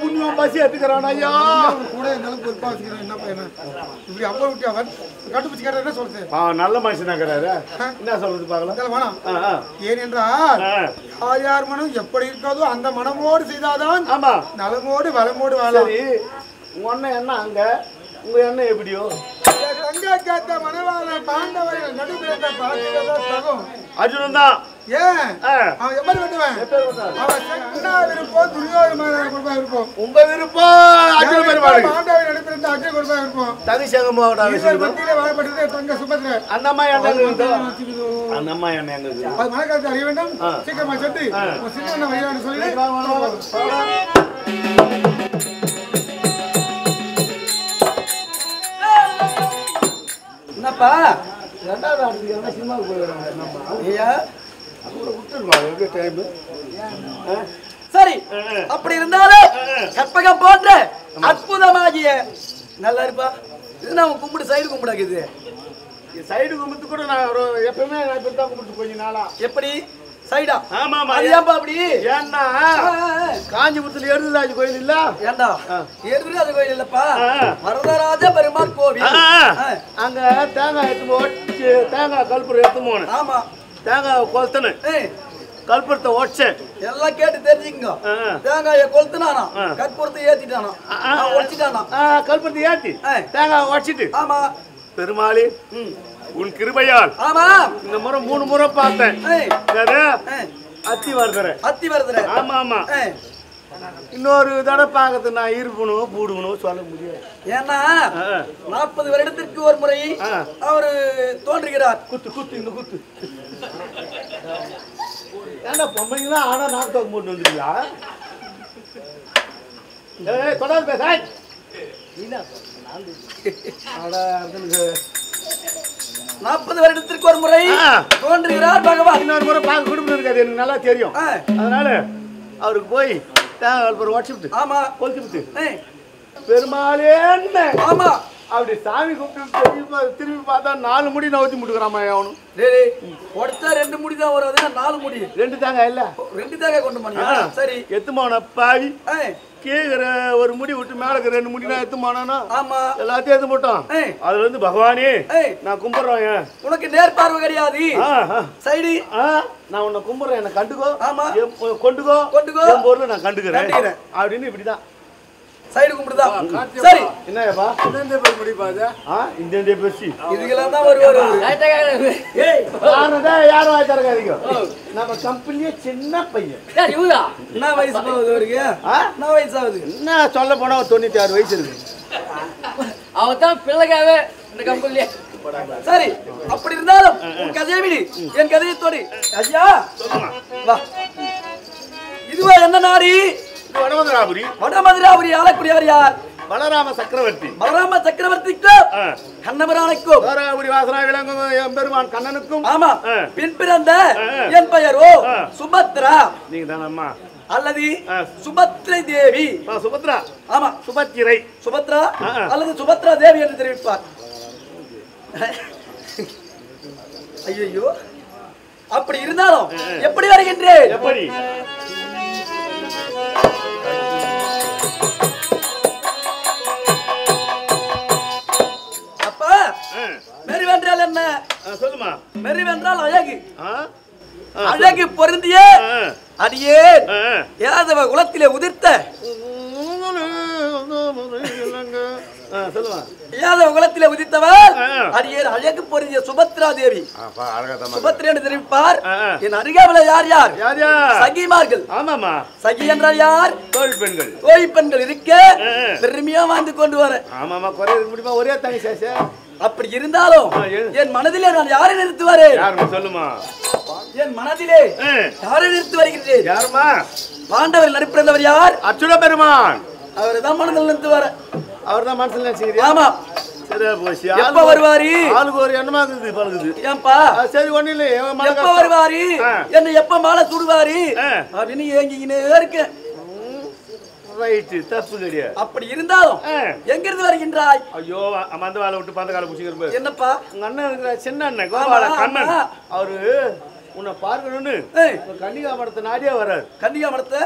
புண்ணியம் பசி எடுத்துக்கிறான் ஐயா கூட இருந்தாலும் பொறுப்பா வச்சுக்கிறேன் என்ன பையனா இப்படி அப்பா விட்டு அவர் கட்டுப்பிடிச்சு கேட்டா என்ன சொல்றது நல்ல மனுஷனாக்கிறாரு என்ன சொல்றது பார்க்கலாம் வேணாம் ஏனென்றால் யார் யார் மனம் எப்படி இருக்காதோ அந்த மனமோடு செய்தாதான் ஆமா நலமோடு வளமோடு வாழ உங்க அண்ணன் என்ன அங்க உங்க எண்ணெய் எப்படியோ அங்க கேட்ட மனவாள பாண்டவர்கள் நடுவில் பார்க்கிறதும் அர்ஜுனன் தான் ஏன் அவன் எப்படி விட்டுவேன் அவன் சென்னா விருப்பம் துரியோதன கொடுப்பா விருப்பம் உங்க விருப்பம் அர்ஜுன பெருமாள் பாண்டவர் நடுவில் அர்ஜுன கொடுப்பா விருப்பம் தனிசேகம் மத்தியில வாழப்பட்டது தங்க சுபத்ர அண்ணம்மா எண்ணெய் அண்ணம்மா எண்ணெய் எங்க அது மனக்காலத்தை அறிய வேண்டும் சீக்கிரமா சொல்லி சின்ன வையான்னு சொல்லி என்னப்பா ரெண்டாவது ஆடுறதுக்கு சினிமாவுக்கு போயிடுறாங்க ஐயா விட்டுருவாங்க டைம் சரி அப்படி இருந்தாலும் கற்பகம் போன்ற அற்புதமாகிய நல்லா இருப்பா இது நான் கும்பிடு சைடு கும்பிடாக்குது சைடு கும்பிட்டு கூட நான் எப்பவுமே நான் இப்படி தான் கும்பிட்டு கொஞ்ச நாளா எப்படி சைடா ஆமா ஆமா ஏன்பா அப்படி ஏன்னா காஞ்சிபுரத்துல எழுதுராஜ் கோயில் இல்ல ஏண்டா எழுதுராஜ் கோயில் இல்லப்பா வரதராஜ பெருமாள் கோவில் அங்க தேங்காய் எடுத்து ஓடிச்சு தேங்காய் கல்புரம் எடுத்து போனேன் ஆமா தேங்காய் கொளுத்தனு கல்புரத்தை ஓடிச்சேன் எல்லாம் கேட்டு தெரிஞ்சுக்கோ தேங்காய கொளுத்துனானா கற்பூரத்தை ஏத்திட்டானா ஒடிச்சிட்டானா கல்புரத்தை ஏத்தி தேங்காய் உடைச்சிட்டு ஆமா பெருமாளி உன் கிருபையால் ஆமா இந்த முறை 3 முறை பார்த்தேன் அத்தி வருதுற ஆமா ஆமா இன்னொரு தடவை பார்க்கறது நான் இருப்பணும் பூடுவணும் சொல்ல முடியாது ஏன்னா 40 வருடத்திற்கு ஒரு முறை அவரு தோன்றுகிறார் குத்து இந்த குத்து ஏன்னா பொம்மைங்களா ஆனா நாக்கு போட்டு வந்துருக்கா தொடர்ந்து பேச 40 வருடத்திற்கு ஒரு முறை தோன்றுகிறார் பகவான் இன்னொரு முறை பார்க்க குடும்பம் இருக்காது எனக்கு நல்லா தெரியும் அதனால அவருக்கு போய் தேங்காய் வாட்ஸ்அப் ஆமா கொளுத்து பெருமாளே ஆமா அப்படி சாமி கூப்பிட்டு திரும்பி பார்த்தா 4 முடி நவுத்தி முட்டுக்கிறாமா அவனு உடச்சா 2 முடி தான் வரும் 4 முடி 2 தேங்காய் இல்ல 2 தேங்காய் கொண்டு போனியா சரி எத்துமான பாவி கேக்குற ஒரு முடி விட்டு மேலக்கு 2 முடி நான் எத்துமானா ஆமா எல்லாத்தையும் எத்து போட்டோம் அதுல இருந்து பகவானே நான் கும்பிடுறேன் உனக்கு நேர்பார்வை கிடையாது சைடு நான் உன்னை கும்பிடுறேன் என்ன கண்டுக்கோ ஆமா கொண்டுக்கோ என் பொருள் நான் கண்டுக்கிறேன் அப்படின்னு இப்படிதான் சைடு கும்பிடுதா சரி என்னப்பா இந்த பேர் முடிப்பாது இந்த பேசி இதுக்கெல்லாம் தான் வருவாரு யாரும் ஆச்சாரக்காரிங்க நம்ம கம்பெனியே சின்ன பையன் என்ன வயசு போகுது அவருக்கு என்ன வயசு ஆகுது என்ன சொல்ல போனா 96 வயசு இருக்கு அவன் தான் பிள்ளைக்காவே இந்த கம்பெனிலே சரி அப்படி இருந்தாலும் உன் கதையை விடு என் கதையை தோடி ஐயா வா இதுவா என்ன நாடி வடமதுராபுரி ஆளக்கூடியவர் யார் பலராம சக்கரவர்த்திக்கு கண்ணபிரானுக்கும் வாசனா விளங்கும் பெருமான் கண்ணனுக்கும் ஆமா பின் பிறந்த என் பெயரோ சுபத்ரா நீங்க தானம்மா அல்லது சுபத்ரை தேவி சுபத்ரா ஆமா சுபத்ரா அல்லது சுபத்ரா தேவி என்று தெரிவிப்பார் ஐயோ அப்படி இருந்தாலும் எப்படி வருகின்றேன் எப்படி அப்பா மெரிவென்றால் என்ன சொல்லுமா மெரிவென்றால் அழகு அழகு பொருந்திய அடியே யாதவ குலத்திலே உதிர்த்த யாதவ குலத்திலே உதித்தவர் அடியே அழகு பொருந்திய சுபத்ரா தேவி சுபத்ரா என்று தெரிவிப்பார் என் அருகாமையில் யார் யார் சகிமார்கள் ஆமாமா சகி என்றால் யார் தோழி பெண்கள் இருக்க பெருமையா வாழ்ந்து கொண்டு வர ஆமாமா குறை முடியுமா ஒரே தனி சேஷ அப்படி இருந்தாலும் என் மனதிலே நான் யாரை நிறுத்துவாரேன் சொல்லுமா என் மனதிலே யாரை நிறுத்தி வருகிறேன் யாருமா பாண்டவர் நடிப்பிறந்தவர் யார் அர்ஜுன பெருமான் அவர் தான் மனதில் நிறுத்துவார் அவர் தான் மனசுல நினைச்சுக்கிறீங்க ஆமா சரியா போச்சு எப்ப வருவாரு ஆளுக்கு ஒரு எண்ணமா இருக்குது பழகுது ஏன்பா சரி ஒண்ணு இல்ல எப்ப வருவாரு என்ன எப்ப மாலை சுடுவாரு அப்படின்னு ஏங்கிக்கினே இருக்கேன் ரைட் தப்பு கிடையாது அப்படி இருந்தாலும் எங்க இருந்து வருகின்றாய் ஐயோ அந்த வேலை விட்டு பந்த கால புடிச்சிக்கிறப்ப என்னப்பா உங்க அண்ணன் இருக்கிற சின்ன அண்ணன் கோபால கண்ணன் அவரு உன்னை பார்க்கணும்னு கன்னிகா மடத்தை நாடியே வர்றாரு கன்னிகா மடத்தை